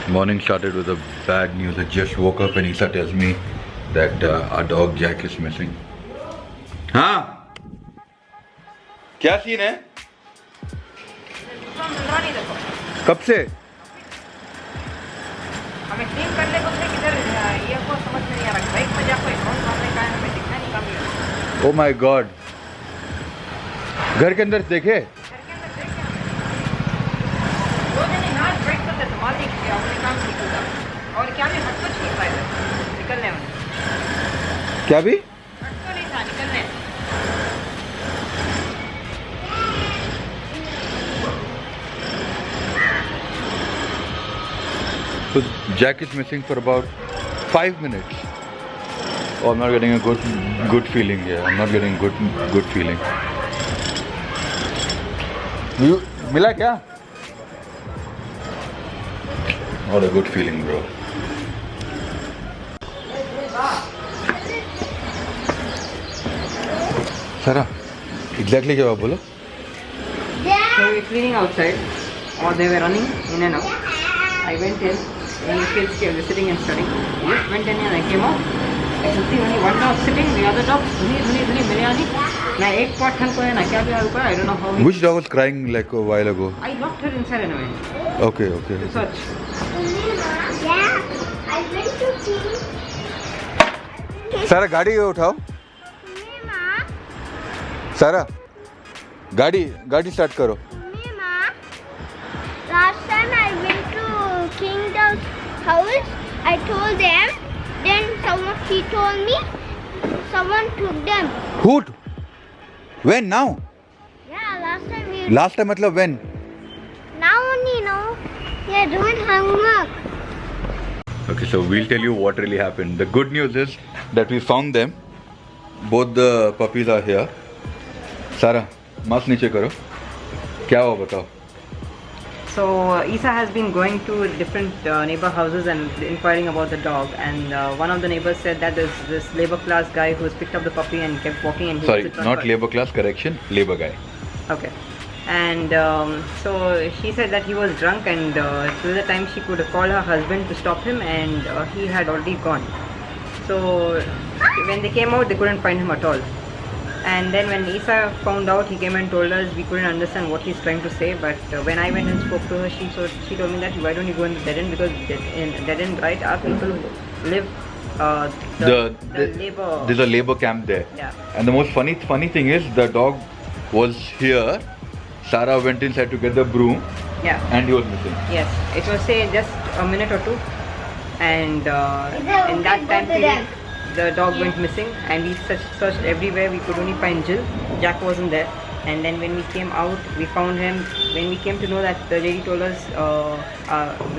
Morning started with a bad news. I just woke up and Isa tells me that our dog Jack is missing. हाँ क्या scene है? कब से? हमें clean करने को थे किधर ये को समझ में नहीं आ रहा बाइक में जाकर कौन सामने का है हमें दिखना नहीं कम। Oh my God. घर के अंदर देखे? और क्या भी हट कुछ नहीं पाया निकलने में। क्या भी? हट तो नहीं था निकलने। So Jack is missing for about 5 minutes. Oh, I'm not getting a good feeling here. I'm not getting good feeling. You मिला क्या? Not a good feeling, bro. Sarah, exactly क्या हुआ बोलो? So we were cleaning outside, or they were running in and out. I went in, and the kids were sitting and studying. I just went in and I came out. I could see only one dog sitting, the other dog, धुनी मेरे आनी. ना एक pot ठन को है ना क्या भी आया I don't know how. Which dog was crying like a while ago? I locked her inside anyway. Okay. To search. Yeah, I went to see. सारा गाड़ी उठाओ. Mama, सारा गाड़ी स्टार्ट करो. Mama, last time I went to Kingdom's house, I told them, then he told me, someone took them. Who? When? Now? Yeah, last time we, Last time मतलब when? now only, no. Yeah, doing homework. Okay, so we'll tell you what really happened. The good news is that we found them. Both the puppies are here. Sarah, mask नीचे करो. क्या हुआ बताओ? So Isa has been going to different neighbor houses and inquiring about the dog, and one of the neighbors said that there's this labor class guy who has picked up the puppy and kept walking and he Sorry, sits on not her. labor class, correction, labor guy. Okay. And so she said that he was drunk, and till the time she could call her husband to stop him, and he had already gone. So when they came out, they couldn't find him at all. And then when Isa found out, he came and told us we couldn't understand what he's trying to say. But when I went and spoke to her, she told me that why don't you go in the dead end, because in dead end, right, are people who live the labor. There's a labor camp there. Yeah. And the most funny thing is the dog was here. Sarah went inside to get the broom, Yeah. and he was missing. Yes, it was say just a minute or two, and in that time period, the dog went missing, and we searched everywhere. We could only find Jill. Jack wasn't there, and then when we came out, we found him. When we came to know that the lady told us,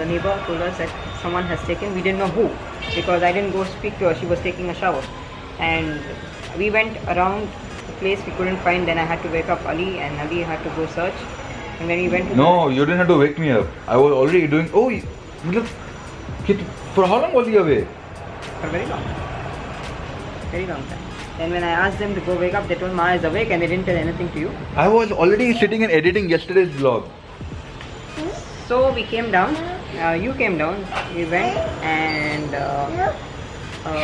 the neighbor told us that someone has taken. We didn't know who, because I didn't go speak to her. She was taking a shower, and we went around the place. We couldn't find. Then I had to wake up Ali, and Ali had to go search. And when we went to No, you didn't have to wake me up. I was already doing. Oh, मतलब for how long was he away? for very long time. Then when I asked them to go wake up, they told Ma is awake, and they didn't tell anything to you. I was already sitting and editing yesterday's vlog. So we came down. You came down. We went, and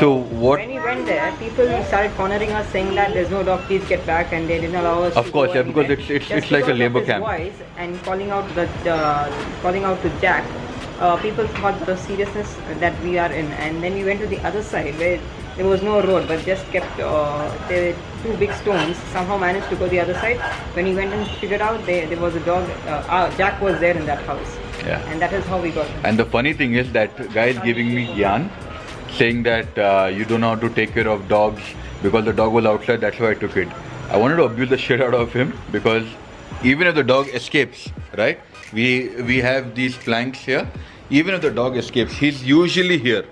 So what- when we went there, people started cornering us, saying that there's no dog. Please get back, and they didn't allow us. Of to course, go yeah, and because we went. it's Just like a because of labor his camp. voice and calling out to Jack. People thought the seriousness that we are in, and then we went to the other side where there was no road, but just kept there were two big stones. Somehow managed to go the other side. When we went and figured out there was a dog. Jack was there in that house, Yeah. and that is how we got him. And the funny thing is that guy is giving me yarn, saying that you don't know how to take care of dogs because the dog was outside. That's why I took it. I wanted to abuse the shit out of him because even if the dog escapes, right? We have these planks here. Even if the dog escapes, he's usually here.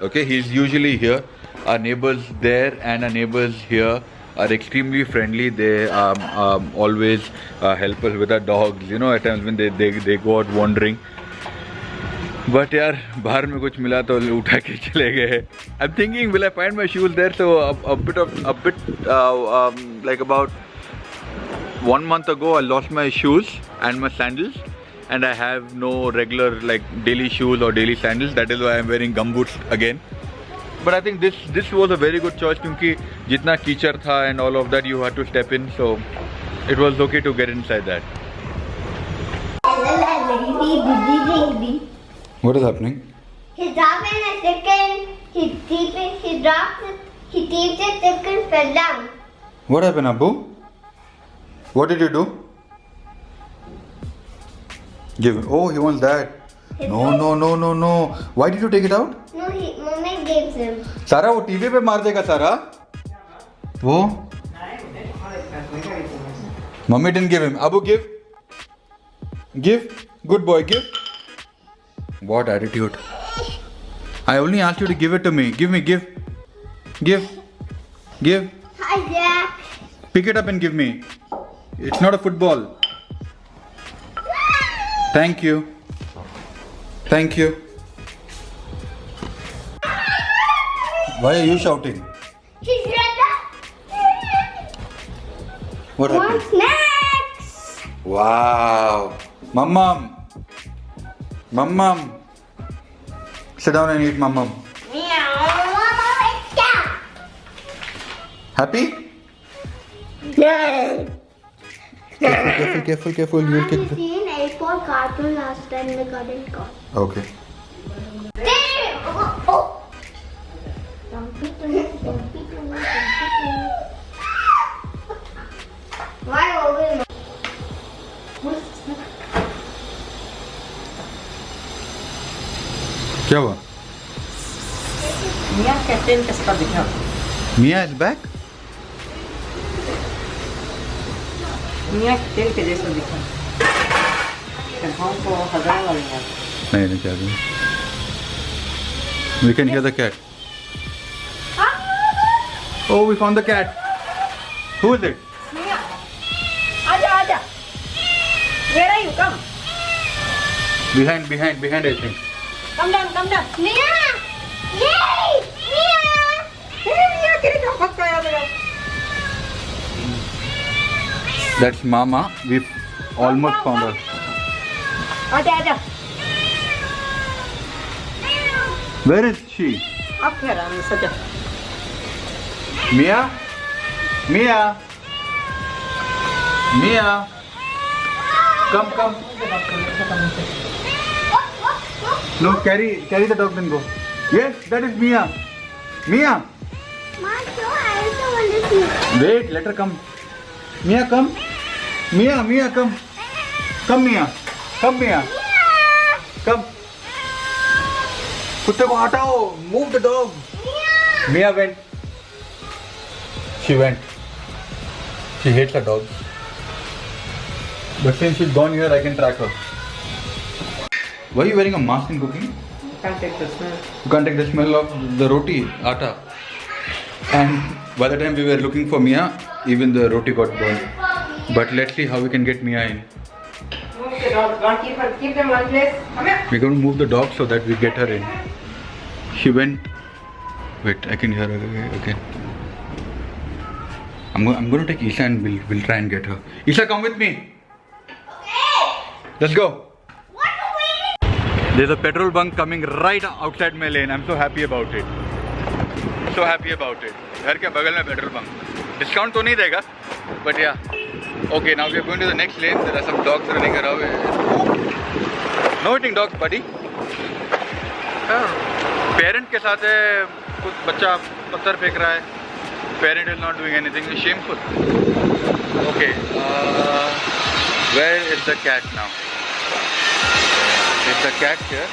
Okay, he's usually here. Our neighbors there and our neighbors here are extremely friendly. They always help us with our dogs. You know, at times when they go out wandering. But यार बाहर में कुछ मिला तो उठा के चले गए. I'm thinking, will I find my shoes there? So a bit like about 1 month ago, I lost my shoes and my sandals, and I have no regular like daily shoes or daily sandals. That is why I'm wearing gumboots again. But I think this was a very good choice because jitna कीचड़ tha and all of that you had to step in, so it was okay to get inside that. What is happening? He dropped in a second. He dropped it. He taped it. Second fell down. What happened, Abu? What did you do? Give him. Oh, he wants that. No. Why did you take it out? No, Mommy gave him. सारा वो TV पे मार देगा सारा. वो Mommy didn't give him. Abu, give. Good boy, give. What attitude? I only asked you to give it to me. Give. Hi, Jack. Pick it up and give me. It's not a football. Thank you. Why are you shouting? He's ready. What happened? Snacks. Wow. Mum. Sit down and eat, Mum. Happy? Yeah. Careful. You will kick the... seen A4 cartoon last time in the garden car. Okay. Why over? क्या हुआ? मियाँ captain किसका दिखा? Mia is back? मियाँ तेल के जैसा दिखा. कंफर्म को हजारा लगेगा. नहीं क्या भी. We can hear the cat. Oh, we found the cat. Who is it? मियाँ, आजा. Where are you? Come. Behind I think. Come down. Mia! Yay! Mia! मियाँ किरे तो भाग गया. That's Mama. We've almost found her. आजा. Where is she? आप क्या रहा है सजा? Mia? Come. No, carry the dog then go. Yes, that is Mia. Ma, so I also want to see. Wait, let her come. Mia, come. Mia, come. Come, Mia. Come. कुत्ते को हटाओ. Move the dog. Mia went. She went. She hates her dog. But since she's gone here, I can track her. Why are you wearing a mask in cooking? You can't take the smell. You can't take the smell of the roti, atta. And by the time we were looking for Mia, even the roti got burned. But let's see how we can get Mia in. Move the dog. Don't keep them one place. Come here. We're going to move the dog so that we get her in. She went. Wait, I can hear her again. I'm going to take Isha and we'll try and get her. Isha, come with me. Okay. Let's go. What are we waiting? There's a petrol bunk coming right outside my lane. I'm so happy about it. घर के बगल में petrol bunk. Discount तो नहीं देगा, but yeah. Okay, now we are going to the next lane. There are some dogs running around. No eating dogs, buddy. Parent के साथ है, कुछ बच्चा पत्थर फेंक रहा है. Parent is not doing anything. It's shameful. Okay. Where is the cat now? Is the cat here?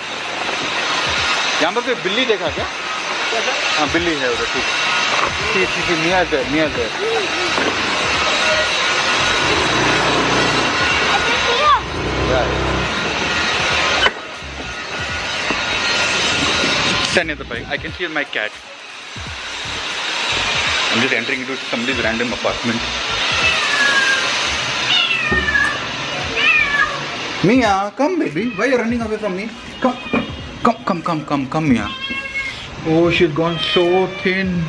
यहाँ पर कोई बिल्ली देखा क्या? हाँ बिल्ली है उधर. ठीक. Mia is there. Right. Stand near the bike. I can see my cat. I'm just entering into somebody's random apartment. Mia, come baby. Why are you running away from me? Come, Mia. Oh, she's gone so thin.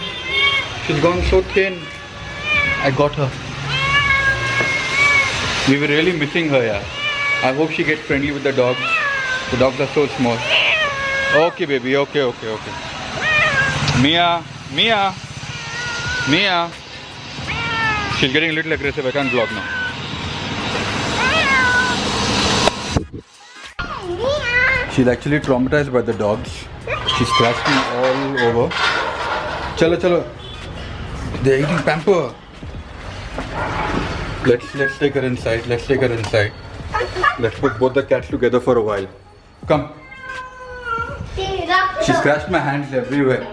I got her. We were really missing her, yeah. I hope she gets friendly with the dogs. The dogs are so small. Okay, baby. Okay. Mia. She's getting a little aggressive. I can't vlog now. She's actually traumatized by the dogs. She's scratched me all over. Chalo. They're eating pamper. Let's take her inside. Let's put both the cats together for a while. Come. She scratched my hands everywhere.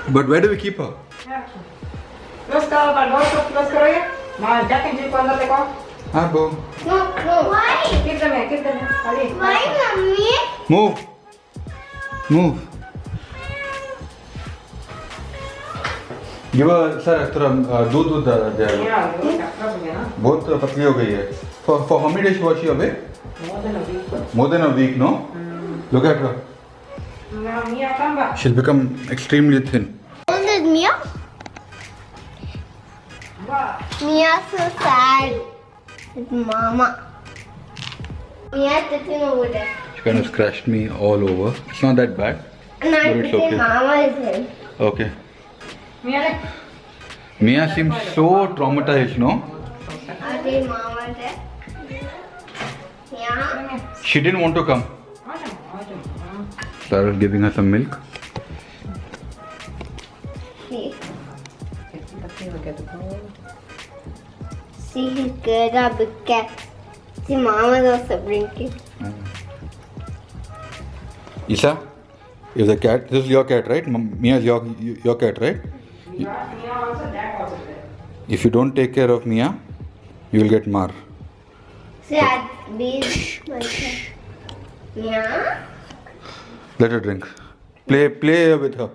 But where do we keep her? Close करो ये. Jack and Jill को अंदर देखो. हाँ बो. No. Why? Keep them here. Why, mommy? Move. Give her, sir, थोड़ा दूध दे दो. बहुत पतली हो गई है. For how many days was she away? More than a week, no? Look at her. She's become extremely thin. How old is Mia? Mia's so sad. It's Mama. Mia's sitting over there. She kind of scratched me all over. It's not that bad. And I But it's think okay. Mama is him. Okay. Mia seems so traumatized, no? I think Mama there. Yeah. She didn't want to come. Started giving her some milk. See, he's good at big cat. See, Mama's also drinking. Isa, if the cat, this is your cat, right? Mia is your cat, right? If you don't take care of Mia, you will get mar. See, these my cat. Yeah. Let her drink. Play with her.